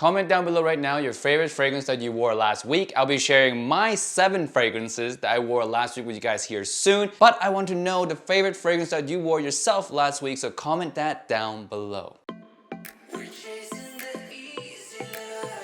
Comment down below right now your favorite fragrance that you wore last week. I'll be sharing my 7 fragrances that I wore last week with you guys here soon. But I want to know the favorite fragrance that you wore yourself last week, so comment that down below.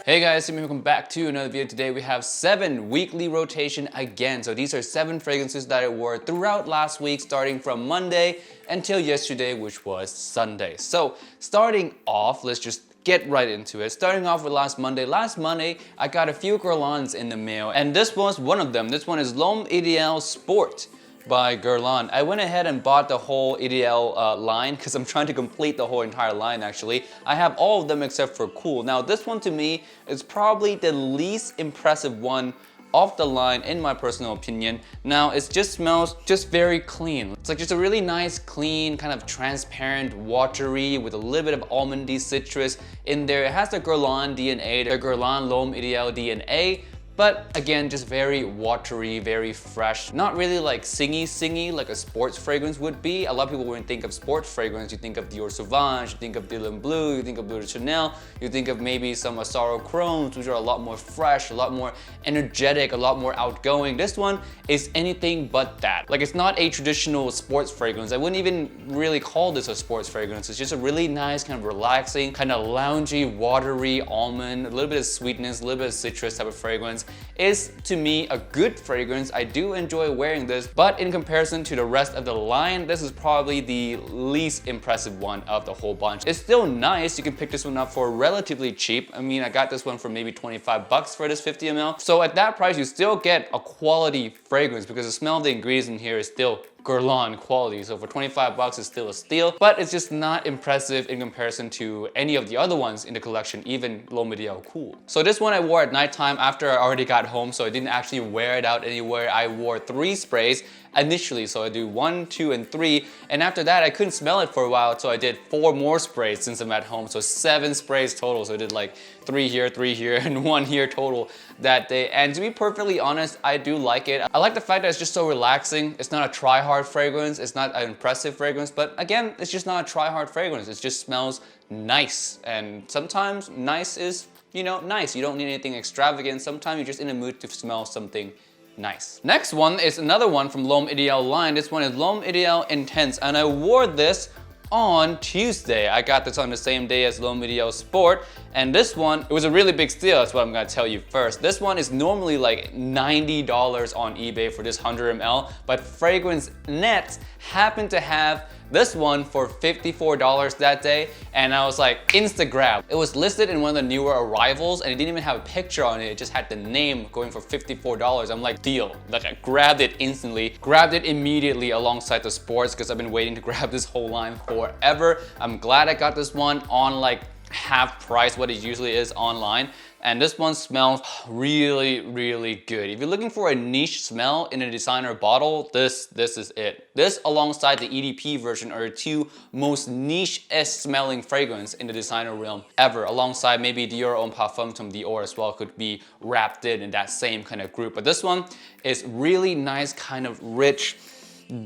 Hey guys, welcome back to another video. Today we have 7 weekly rotation again. So these are 7 fragrances that I wore throughout last week, starting from Monday until yesterday, which was Sunday. So starting off, let's just get right into it. Starting off with last Monday. Last Monday, I got a few Guerlains in the mail, and this was one of them. This one is L'Homme Ideal Sport by Guerlain. I went ahead and bought the whole Ideal line because I'm trying to complete the whole entire line actually. I have all of them except for Cool. Now this one to me is probably the least impressive one of the line in my personal opinion. Now it just smells just very clean. It's like just a really nice, clean, kind of transparent, watery with a little bit of almondy citrus in there. It has the Guerlain DNA, the Guerlain L'Homme Ideal DNA. But again, just very watery, very fresh. Not really like singy like a sports fragrance would be. A lot of people, when you think of sports fragrance, you think of Dior Sauvage, you think of Dylan Blue, you think of Bleu de Chanel, you think of maybe some Asaro Chromes, which are a lot more fresh, a lot more energetic, a lot more outgoing. This one is anything but that. Like, it's not a traditional sports fragrance. I wouldn't even really call this a sports fragrance. It's just a really nice, kind of relaxing, kind of loungy, watery almond, a little bit of sweetness, a little bit of citrus type of fragrance. Is to me a good fragrance. I do enjoy wearing this, but in comparison to the rest of the line, this is probably the least impressive one of the whole bunch. It's still nice. You can pick this one up for relatively cheap. I mean, I got this one for maybe 25 bucks for this 50 ml. So at that price, you still get a quality fragrance because the smell of the ingredients in here is still Guerlain quality. So for 25 bucks, it's still a steal, but it's just not impressive in comparison to any of the other ones in the collection, even L'Homme Ideal Cool. So this one I wore at nighttime after I already got home, so I didn't actually wear it out anywhere. I wore 3 sprays initially, so I do 1, 2, and 3, and after that I couldn't smell it for a while, so I did 4 more sprays since I'm at home, so 7 sprays total. So I did like 3 here, and 1 here total that day. And to be perfectly honest, I do like it. I like the fact that it's just so relaxing. It's not a try-hard fragrance, it's not an impressive fragrance, but again, it's just not a try-hard fragrance. It just smells nice, and sometimes nice is, you know, nice. You don't need anything extravagant. Sometimes you're just in a mood to smell something nice. Next one is another one from L'Homme Ideal line. This one is L'Homme Ideal Intense, and I wore this on Tuesday. I got this on the same day as L'Homme Ideal Sport, and this one, it was a really big steal. That's what I'm gonna tell you first. This one is normally like $90 on eBay for this 100 ml, but Fragrance Net happened to have this one for $54 that day, and I was like, insta grab. It was listed in one of the newer arrivals, and it didn't even have a picture on it. It just had the name going for $54. I'm like, deal. Like, I grabbed it instantly, grabbed it immediately alongside the sports because I've been waiting to grab this whole line forever. I'm glad I got this one on like half price what it usually is online. And this one smells really, really good. If you're looking for a niche smell in a designer bottle, this is it. This alongside the EDP version are the 2 most niche-esque smelling fragrance in the designer realm ever. Alongside maybe Dior Homme Parfum from Dior as well could be wrapped in that same kind of group. But this one is really nice, kind of rich,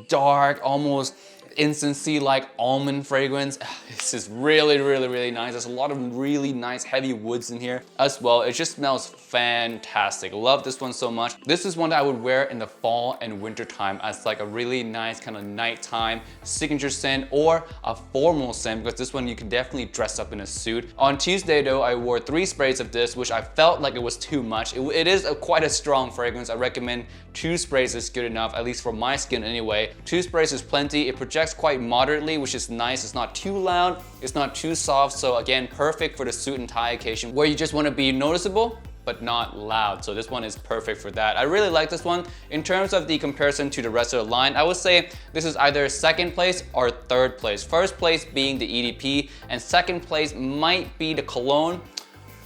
dark, almost incense-y like almond fragrance. This is really, really, really nice. There's a lot of really nice heavy woods in here as well. It just smells fantastic. Love this one so much. This is one that I would wear in the fall and winter time as like a really nice kind of nighttime signature scent or a formal scent, because this one you can definitely dress up in a suit. On Tuesday though, I wore 3 sprays of this, which I felt like it was too much. It is quite a strong fragrance. I recommend 2 sprays is good enough, at least for my skin anyway. 2 sprays is plenty. It projects quite moderately, which is nice. It's not too loud, it's not too soft, so again, perfect for the suit and tie occasion where you just want to be noticeable but not loud. So this one is perfect for that. I really like this one. In terms of the comparison to the rest of the line, I would say this is either 2nd place or 3rd place. 1st place being the EDP, and 2nd place might be the Cologne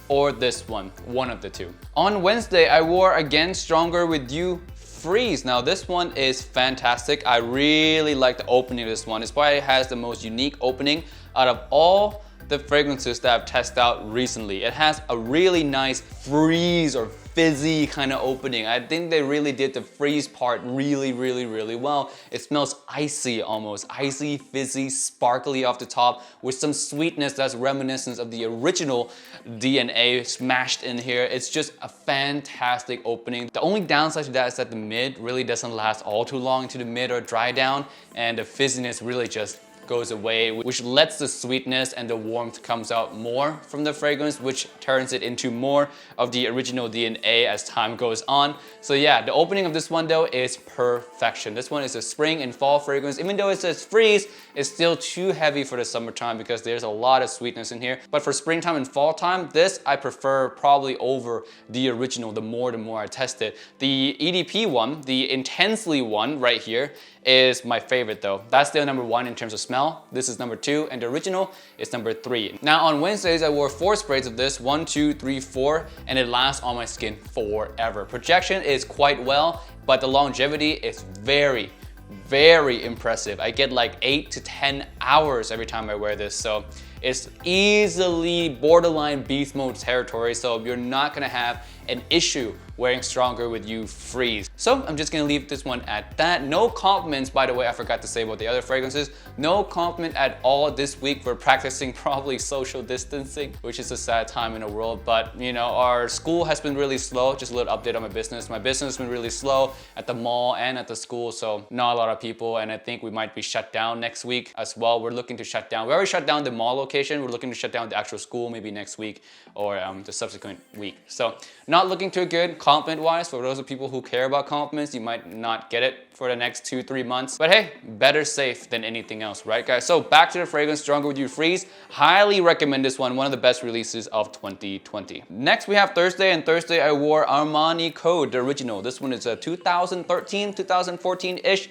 or this one of the 2. On Wednesday, I wore again Stronger With You Freeze. Now this one is fantastic. I really like the opening of this one. It's why it has the most unique opening out of all the fragrances that I've tested out recently. It has a really nice freeze or fizzy kind of opening. I think they really did the freeze part really well. It smells icy almost, icy, fizzy, sparkly off the top with some sweetness that's reminiscent of the original DNA smashed in here. It's just a fantastic opening. The only downside to that is that the mid really doesn't last all too long into the mid or dry down, and the fizziness really just goes away, which lets the sweetness and the warmth comes out more from the fragrance, which turns it into more of the original DNA as time goes on. So yeah, the opening of this one though is perfection. This one is a spring and fall fragrance. Even though it says freeze, it's still too heavy for the summertime because there's a lot of sweetness in here. But for springtime and fall time, this I prefer probably over the original the more I test it. The EDP one, the intensely one right here, is my favorite though. That's still number 1 in terms of smell. This is number 2, and the original is number 3. Now on Wednesdays, I wore 4 sprays of this, 1, 2, 3, 4, and it lasts on my skin forever. Projection is quite well, but the longevity is very impressive. I get like 8 to 10 hours every time I wear this, so it's easily borderline beast mode territory, so you're not gonna have an issue wearing stronger with you freeze. So I'm just gonna leave this one at that. No compliments, by the way, I forgot to say about the other fragrances. No compliment at all this week. We're practicing probably social distancing, which is a sad time in the world, but you know, our school has been really slow. Just a little update on my business. My business has been really slow at the mall and at the school, so not a lot of people, and I think we might be shut down next week as well. We're looking to shut down. We already shut down the mall location. We're looking to shut down the actual school maybe next week or the subsequent week. So not looking too good compliment wise. For those of people who care about compliments, you might not get it for the next 2-3 months, but hey, better safe than anything else, right guys? So back to the fragrance, Stronger With You Freeze. Highly recommend this one of the best releases of 2020. Next we have Thursday, and Thursday I wore Armani Code, the original. This one is a 2013, 2014-ish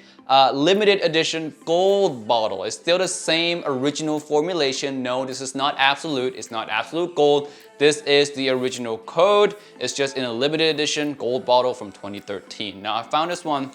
limited edition gold bottle. It's still the same original formulation. No, this is not absolute. It's not absolute gold. This is the original Code. It's just in a limited edition gold bottle from 2013. Now I found this one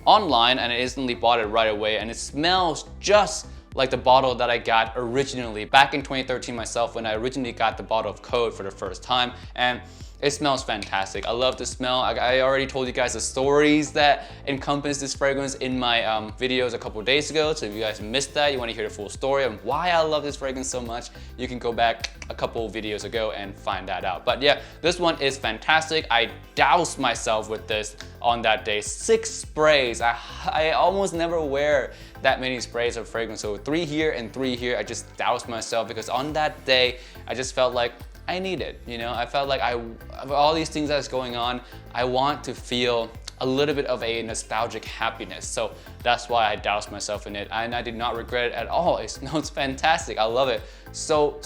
online and I instantly bought it right away, and it smells just like the bottle that I got originally back in 2013 myself when I originally got the bottle of Code for the first time, and it smells fantastic. I love the smell. I already told you guys the stories that encompass this fragrance in my videos a couple days ago. So if you guys missed that, you want to hear the full story on why I love this fragrance so much, you can go back a couple videos ago and find that out. But yeah, this one is fantastic. I doused myself with this on that day. 6 sprays. I almost never wear that many sprays of fragrance. So 3 here and 3 here. I just doused myself because on that day, I just felt like I need it, you know? I felt like of all these things that's going on, I want to feel a little bit of a nostalgic happiness. So that's why I doused myself in it, and I did not regret it at all. It smells fantastic. I love it so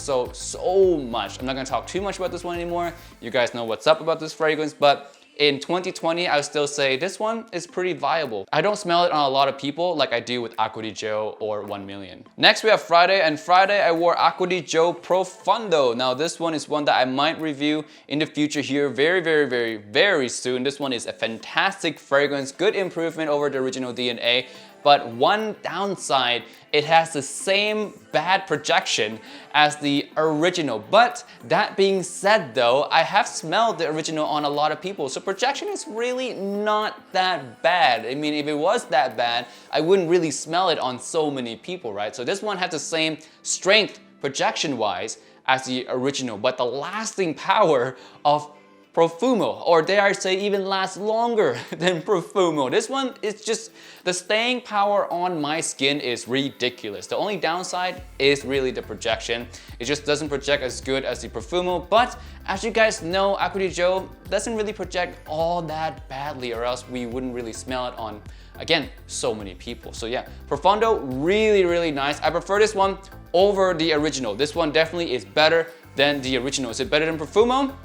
much. I'm not gonna talk too much about this one anymore. You guys know what's up about this fragrance, but in 2020, I would still say this one is pretty viable. I don't smell it on a lot of people like I do with Acqua di Gio or 1 Million. Next we have Friday, and Friday I wore Acqua di Gio Profondo. Now this one is one that I might review in the future here very soon. This one is a fantastic fragrance, good improvement over the original DNA. But one downside, it has the same bad projection as the original. But that being said though, I have smelled the original on a lot of people, so projection is really not that bad. I mean, if it was that bad, I wouldn't really smell it on so many people, right? So this one has the same strength projection-wise as the original, but the lasting power of Profumo, or dare I say even lasts longer than Profumo. This one is just, the staying power on my skin is ridiculous. The only downside is really the projection. It just doesn't project as good as the Profumo, but as you guys know, Acqua di Gio doesn't really project all that badly, or else we wouldn't really smell it on, again, so many people. So yeah, Profondo, really nice. I prefer this one over the original. This one definitely is better than the original. Is it better than Profumo?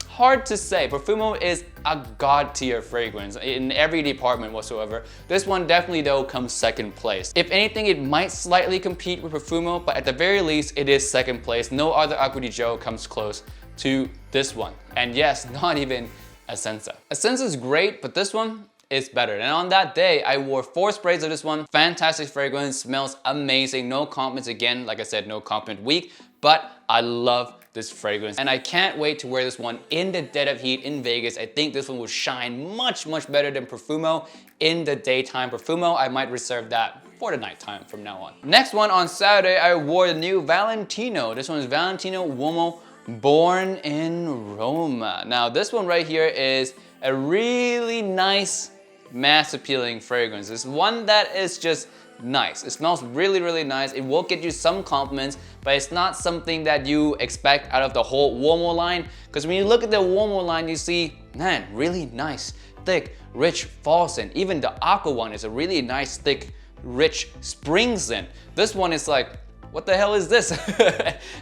Hard to say. Profumo is a god tier fragrance in every department whatsoever. This one definitely though comes second place. If anything, it might slightly compete with Profumo, but at the very least, it is second place. No other Acqua di Gio comes close to this one. And yes, not even Essenza. Essenza is great, but this one is better. And on that day, I wore 4 sprays of this one. Fantastic fragrance, smells amazing. No compliments again, like I said, no compliment week, but I love this fragrance. And I can't wait to wear this one in the dead of heat in Vegas. I think this one will shine much better than Profumo in the daytime. Profumo, I might reserve that for the nighttime from now on. Next one, on Saturday, I wore the new Valentino. This one is Valentino Uomo Born in Roma. Now this one right here is a really nice mass appealing fragrance. It's one that is just nice. It smells really nice. It will get you some compliments, but it's not something that you expect out of the whole Uomo line. Because when you look at the Uomo line, you see, man, really nice, thick, rich fall scent. Even the Aqua one is a really nice, thick, rich spring scent. This one is like, what the hell is this?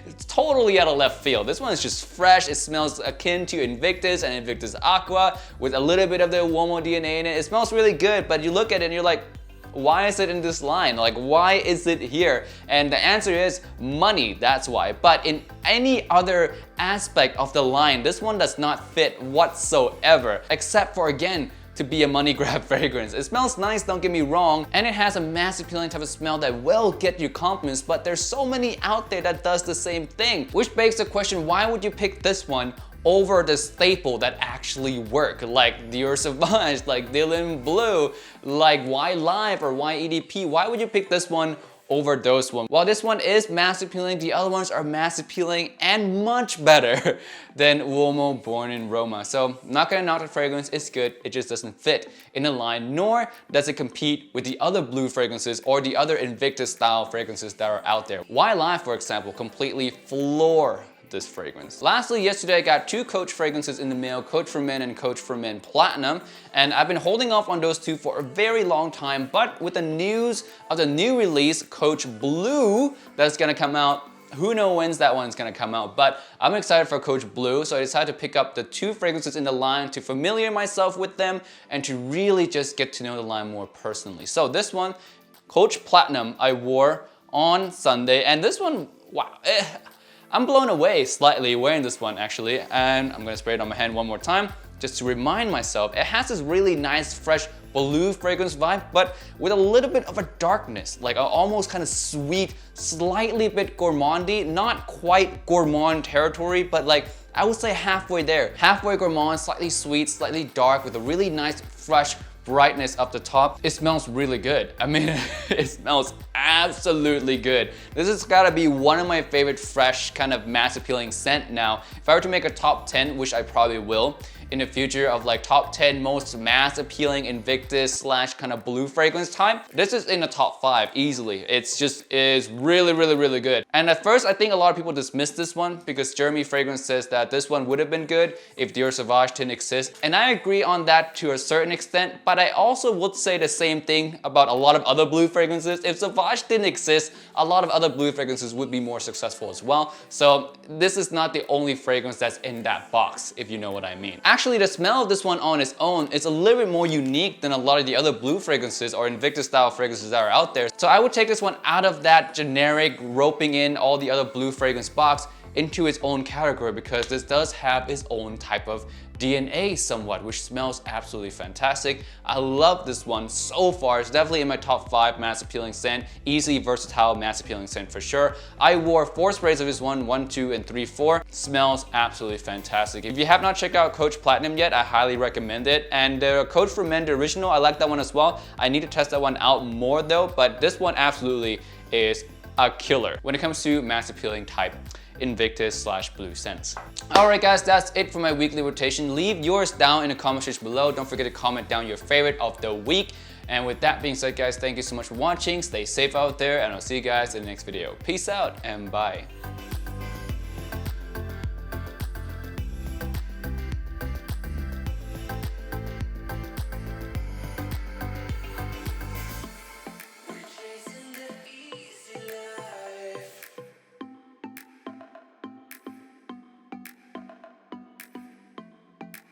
It's totally out of left field. This one is just fresh. It smells akin to Invictus and Invictus Aqua with a little bit of the Uomo DNA in it. It smells really good, but you look at it and you're like, why is it in this line? Like, why is it here? And the answer is money, that's why. But in any other aspect of the line, this one does not fit whatsoever, except for, again, to be a money grab fragrance. It smells nice, don't get me wrong, and it has a mass appealing type of smell that will get you compliments, but there's so many out there that does the same thing, which begs the question, why would you pick this one over the staple that actually work, like Dior Sauvage, like Dylan Blue, like Y Live or Y EDP? Why would you pick this one over those ones? While this one is mass appealing, the other ones are mass appealing and much better than Uomo Born in Roma. So not gonna knock the fragrance, it's good, it just doesn't fit in a line, nor does it compete with the other blue fragrances or the other Invictus style fragrances that are out there. Y Live, for example, completely floor this fragrance. Lastly, yesterday I got two Cooch fragrances in the mail, Cooch for Men and Cooch for Men Platinum, and I've been holding off on those two for a very long time, but with the news of the new release, Cooch Blue, that's gonna come out, who knows when that one's gonna come out, but I'm excited for Cooch Blue, so I decided to pick up the two fragrances in the line to familiar myself with them and to really just get to know the line more personally. So this one, Cooch Platinum, I wore on Sunday, and this one, wow, I'm blown away slightly wearing this one actually, and I'm gonna spray it on my hand one more time just to remind myself. It has this really nice, fresh blue fragrance vibe, but with a little bit of a darkness, like a almost kind of sweet, slightly bit gourmandy, not quite gourmand territory, but like I would say halfway there. Halfway gourmand, slightly sweet, slightly dark, with a really nice, fresh brightness up the top. It smells really good. I mean, it smells absolutely good. This has gotta be one of my favorite fresh kind of mass appealing scent now. If I were to make a top 10, which I probably will, in the future of like top 10 most mass appealing Invictus slash kind of blue fragrance type, this is in the top 5 easily. It's just is really good. And at first I think a lot of people dismiss this one because Jeremy Fragrance says that this one would have been good if Dior Sauvage didn't exist. And I agree on that to a certain extent, but I also would say the same thing about a lot of other blue fragrances. If Sauvage didn't exist, a lot of other blue fragrances would be more successful as well. So this is not the only fragrance that's in that box, if you know what I mean. Actually, the smell of this one on its own is a little bit more unique than a lot of the other blue fragrances or Invictus style fragrances that are out there. So I would take this one out of that generic roping in all the other blue fragrance box into its own category, because this does have its own type of DNA somewhat, which smells absolutely fantastic. I love this one so far. It's definitely in my top 5 mass appealing scent. Easily versatile mass appealing scent for sure. I wore 4 sprays of this one, 1, 2, and 3, 4. Smells absolutely fantastic. If you have not checked out Cooch Platinum yet, I highly recommend it. And the Cooch for Men, the original, I like that one as well. I need to test that one out more though, but this one absolutely is a killer when it comes to mass appealing type Invictus slash blue scents. Alright guys, that's it for my weekly rotation. Leave yours down in the comment section below. Don't forget to comment down your favorite of the week. And with that being said guys, thank you so much for watching. Stay safe out there and I'll see you guys in the next video. Peace out and bye.